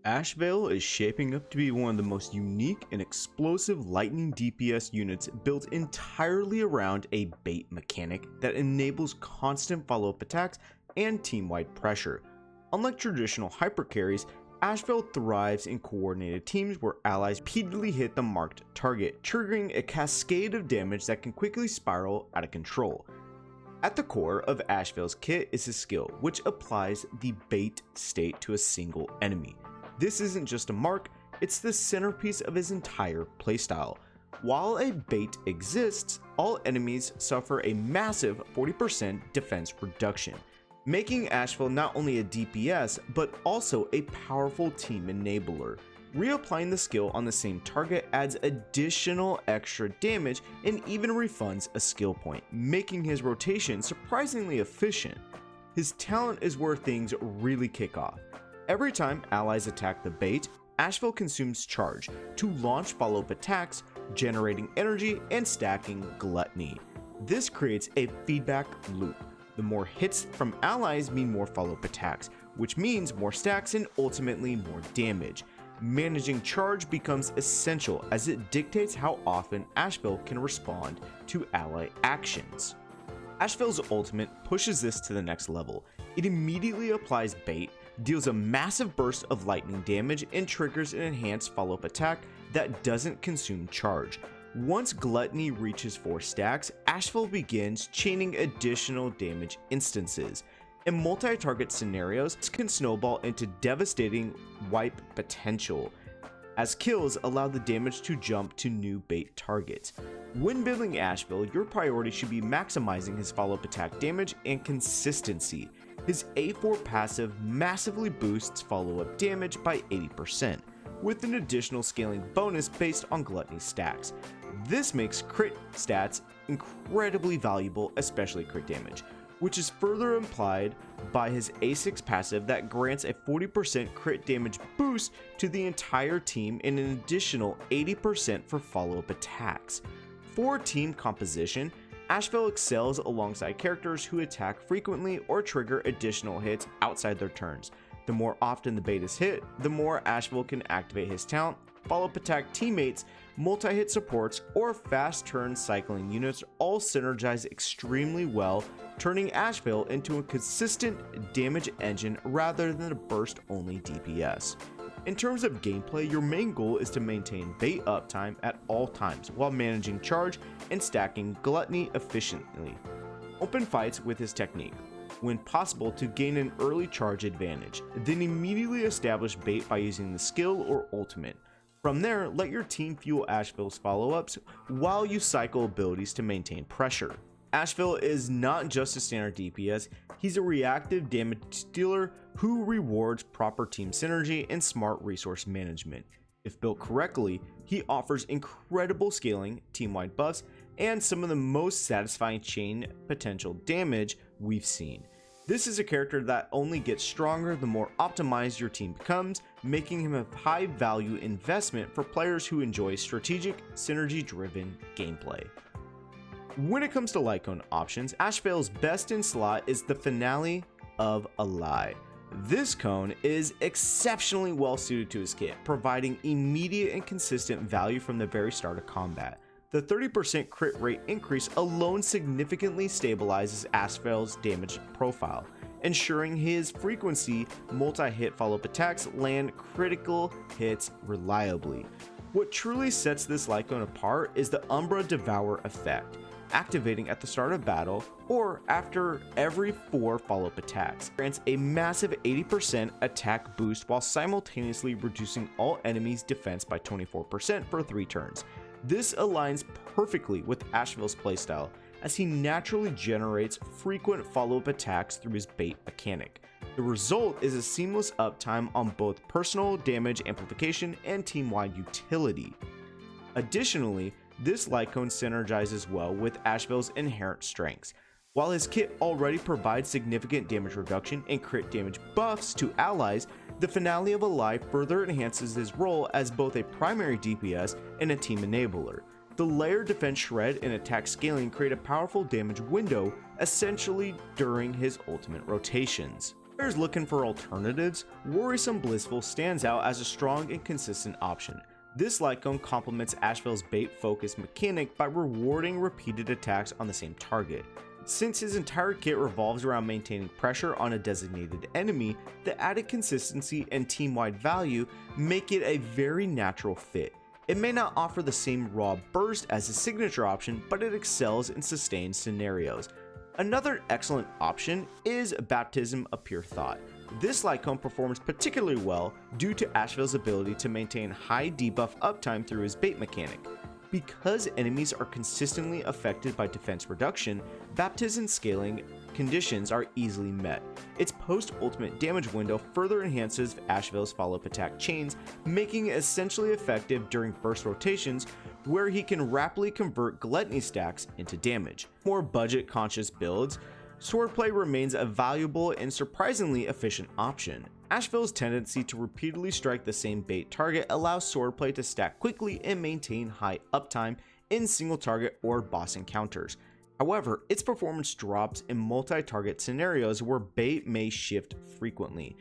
Ashveil is shaping up to be one of the most unique and explosive lightning DPS units built entirely around a bait mechanic that enables constant follow-up attacks and team-wide pressure. Unlike traditional hypercarries, Ashveil thrives in coordinated teams where allies repeatedly hit the marked target, triggering a cascade of damage that can quickly spiral out of control. At the core of Ashveil's kit is his skill, which applies the bait state to a single enemy. This isn't just a mark, it's the centerpiece of his entire playstyle. While a bait exists, all enemies suffer a massive 40% defense reduction, making Ashveil not only a DPS, but also a powerful team enabler. Reapplying the skill on the same target adds additional extra damage and even refunds a skill point, making his rotation surprisingly efficient. His talent is where things really kick off. Every time allies attack the bait, Ashveil consumes charge to launch follow-up attacks, generating energy and stacking gluttony. This creates a feedback loop. The more hits from allies mean more follow-up attacks, which means more stacks and ultimately more damage. Managing charge becomes essential as it dictates how often Ashveil can respond to ally actions. Ashveil's ultimate pushes this to the next level. It immediately applies bait, deals a massive burst of lightning damage, and triggers an enhanced follow-up attack that doesn't consume charge. Once gluttony reaches 4 stacks, Ashveil begins chaining additional damage instances. In multi-target scenarios, this can snowball into devastating wipe potential, as kills allow the damage to jump to new bait targets. When building Ashveil, your priority should be maximizing his follow-up attack damage and consistency. His A4 passive massively boosts follow-up damage by 80%, with an additional scaling bonus based on gluttony stacks. This makes crit stats incredibly valuable, especially crit damage, which is further implied by his A6 passive that grants a 40% crit damage boost to the entire team and an additional 80% for follow-up attacks. For team composition, Ashveil excels alongside characters who attack frequently or trigger additional hits outside their turns. The more often the bait is hit, the more Ashveil can activate his talent. Follow-up attack teammates, multi-hit supports, or fast turn cycling units all synergize extremely well, turning Ashveil into a consistent damage engine rather than a burst-only DPS. In terms of gameplay, your main goal is to maintain bait uptime at all times while managing charge and stacking gluttony efficiently. Open fights with his technique, when possible, to gain an early charge advantage, then immediately establish bait by using the skill or ultimate. From there, let your team fuel Ashveil's follow-ups while you cycle abilities to maintain pressure. Ashveil is not just a standard DPS, he's a reactive damage dealer who rewards proper team synergy and smart resource management. If built correctly, he offers incredible scaling, team-wide buffs, and some of the most satisfying chain potential damage we've seen. This is a character that only gets stronger the more optimized your team becomes, making him a high value investment for players who enjoy strategic, synergy-driven gameplay. When it comes to Lycone options, Ashveil's best in slot is the Finale of a Lie. This cone is exceptionally well suited to his kit, providing immediate and consistent value from the very start of combat. The 30% crit rate increase alone significantly stabilizes Ashveil's damage profile, ensuring his frequency multi-hit follow-up attacks land critical hits reliably. What truly sets this Lycone apart is the Umbra Devour effect, activating at the start of battle or after every 4 follow-up attacks. Grants a massive 80% attack boost while simultaneously reducing all enemies' defense by 24% for 3 turns. This aligns perfectly with Ashveil's playstyle, as he naturally generates frequent follow-up attacks through his bait mechanic. The result is a seamless uptime on both personal damage amplification and team-wide utility. Additionally, this Lycone synergizes well with Ashveil's inherent strengths. While his kit already provides significant damage reduction and crit damage buffs to allies, the Finale of a Lie further enhances his role as both a primary DPS and a team enabler. The layered defense shred and attack scaling create a powerful damage window, essentially during his ultimate rotations. Players looking for alternatives, Worrisome Blissful stands out as a strong and consistent option. This light cone complements Ashveil's bait-focused mechanic by rewarding repeated attacks on the same target. Since his entire kit revolves around maintaining pressure on a designated enemy, the added consistency and team-wide value make it a very natural fit. It may not offer the same raw burst as his signature option, but it excels in sustained scenarios. Another excellent option is Baptism of Pure Thought. This light cone performs particularly well due to Ashveil's ability to maintain high debuff uptime through his bait mechanic. Because enemies are consistently affected by defense reduction, Baptism scaling conditions are easily met. Its post-ultimate damage window further enhances Ashveil's follow-up attack chains, making it essentially effective during burst rotations where he can rapidly convert gluttony stacks into damage. More budget-conscious builds, swordplay remains a valuable and surprisingly efficient option. Ashveil's tendency to repeatedly strike the same bait target allows swordplay to stack quickly and maintain high uptime in single target or boss encounters. However, its performance drops in multi-target scenarios where bait may shift frequently,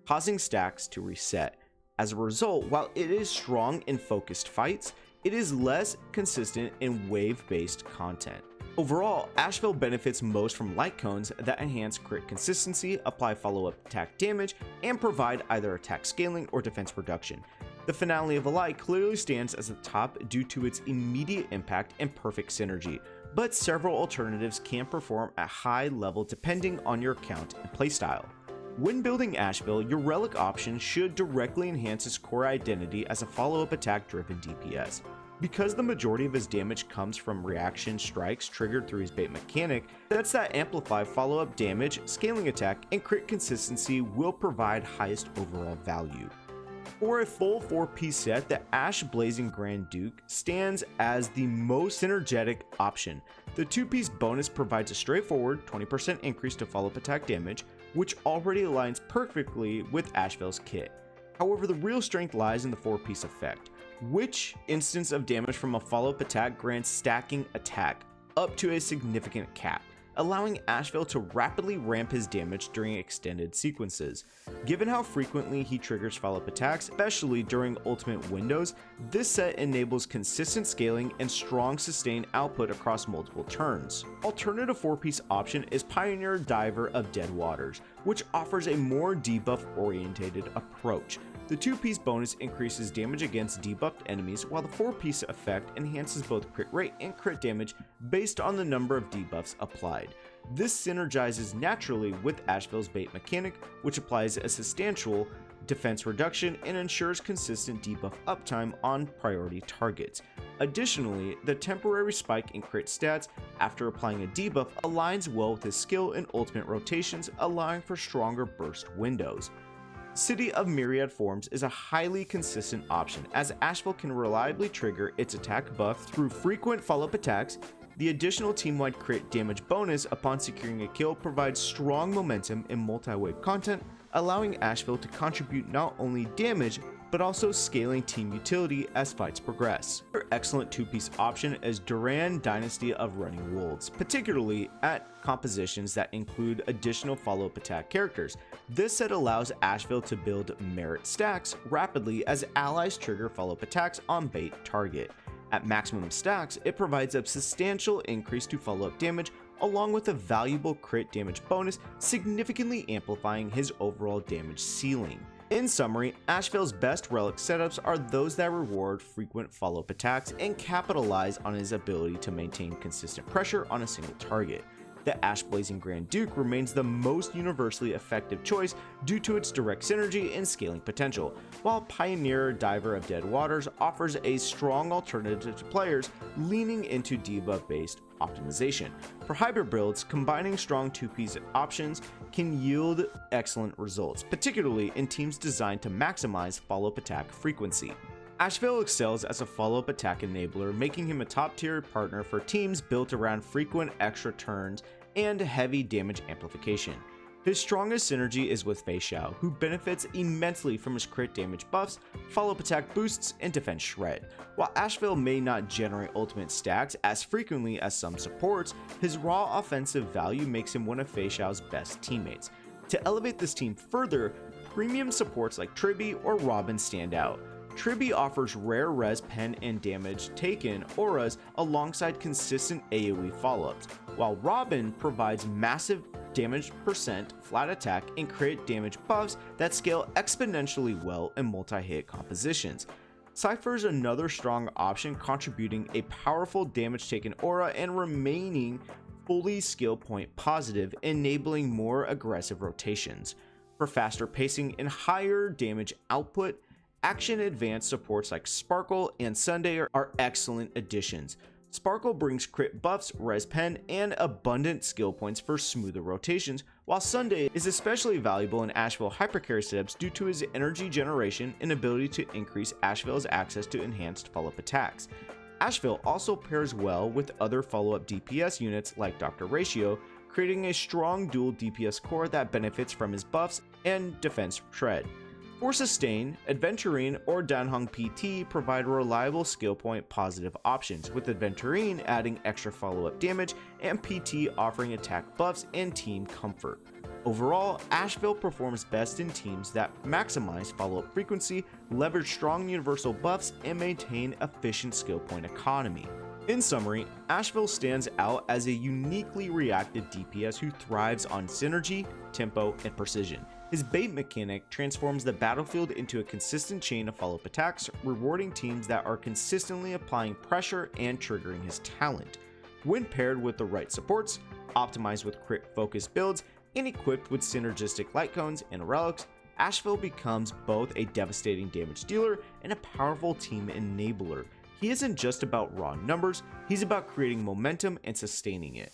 causing stacks to reset. As a result, while it is strong in focused fights, it is less consistent in wave-based content. Overall, Ashveil benefits most from light cones that enhance crit consistency, apply follow-up attack damage, and provide either attack scaling or defense reduction. The finale of a light clearly stands as the top due to its immediate impact and perfect synergy, but several alternatives can perform at high level depending on your account and playstyle. When building Ashveil, your relic option should directly enhance his core identity as a follow-up attack driven DPS. Because the majority of his damage comes from reaction strikes triggered through his bait mechanic, sets that amplify follow-up damage, scaling attack, and crit consistency will provide highest overall value. For a full 4-piece set, the Ash Blazing Grand Duke stands as the most synergetic option. The 2-piece bonus provides a straightforward 20% increase to follow-up attack damage, which already aligns perfectly with Ashveil's kit. However, the real strength lies in the 4-piece effect, which instance of damage from a follow-up attack grants stacking attack up to a significant cap, allowing Ashveil to rapidly ramp his damage during extended sequences. Given how frequently he triggers follow-up attacks, especially during ultimate windows, this set enables consistent scaling and strong sustained output across multiple turns. Alternative 4-piece option is Pioneer Diver of Dead Waters, which offers a more debuff-oriented approach. The 2-piece bonus increases damage against debuffed enemies, while the 4-piece effect enhances both crit rate and crit damage based on the number of debuffs applied. This synergizes naturally with Ashveil's bait mechanic, which applies a substantial defense reduction and ensures consistent debuff uptime on priority targets. Additionally, the temporary spike in crit stats after applying a debuff aligns well with his skill in ultimate rotations, allowing for stronger burst windows. City of Myriad Forms is a highly consistent option, as Ashveil can reliably trigger its attack buff through frequent follow-up attacks. The additional team-wide crit damage bonus upon securing a kill provides strong momentum in multi-wave content, allowing Ashveil to contribute not only damage, but also scaling team utility as fights progress. Another excellent 2-piece option is Duran Dynasty of Running Wolves, particularly at compositions that include additional follow-up attack characters. This set allows Ashveil to build merit stacks rapidly as allies trigger follow-up attacks on bait target. At maximum stacks, it provides a substantial increase to follow-up damage along with a valuable crit damage bonus, significantly amplifying his overall damage ceiling. In summary, Ashveil's best relic setups are those that reward frequent follow-up attacks and capitalize on his ability to maintain consistent pressure on a single target. The Ash Blazing Grand Duke remains the most universally effective choice due to its direct synergy and scaling potential, while Pioneer Diver of Dead Waters offers a strong alternative to players leaning into debuff-based optimization. For hybrid builds, combining strong 2-piece options can yield excellent results, particularly in teams designed to maximize follow-up attack frequency. Ashveil excels as a follow-up attack enabler, making him a top-tier partner for teams built around frequent extra turns and heavy damage amplification. His strongest synergy is with Fei Xiao, who benefits immensely from his crit damage buffs, follow-up attack boosts, and defense shred. While Ashveil may not generate ultimate stacks as frequently as some supports, his raw offensive value makes him one of Fei Xiao's best teammates. To elevate this team further, premium supports like Tribby or Robin stand out. Tribby offers rare res pen and damage taken auras alongside consistent AoE follow-ups, while Robin provides massive damage percent, flat attack, and crit damage buffs that scale exponentially well in multi-hit compositions. Cypher is another strong option, contributing a powerful damage taken aura and remaining fully skill point positive, enabling more aggressive rotations. For faster pacing and higher damage output, action advanced supports like Sparkle and Sunday are excellent additions. Sparkle brings crit buffs, res pen, and abundant skill points for smoother rotations, while Sunday is especially valuable in Ashveil hypercarry setups due to his energy generation and ability to increase Ashveil's access to enhanced follow-up attacks. Ashveil also pairs well with other follow-up DPS units like Dr. Ratio, creating a strong dual DPS core that benefits from his buffs and defense shred. For sustain, Adventurine or Danhong PT provide reliable skill point positive options, with Adventurine adding extra follow-up damage and PT offering attack buffs and team comfort. Overall, Ashveil performs best in teams that maximize follow-up frequency, leverage strong universal buffs, and maintain efficient skill point economy. In summary, Ashveil stands out as a uniquely reactive DPS who thrives on synergy, tempo, and precision. His bait mechanic transforms the battlefield into a consistent chain of follow-up attacks, rewarding teams that are consistently applying pressure and triggering his talent. When paired with the right supports, optimized with crit-focused builds, and equipped with synergistic light cones and relics, Ashveil becomes both a devastating damage dealer and a powerful team enabler. He isn't just about raw numbers, he's about creating momentum and sustaining it.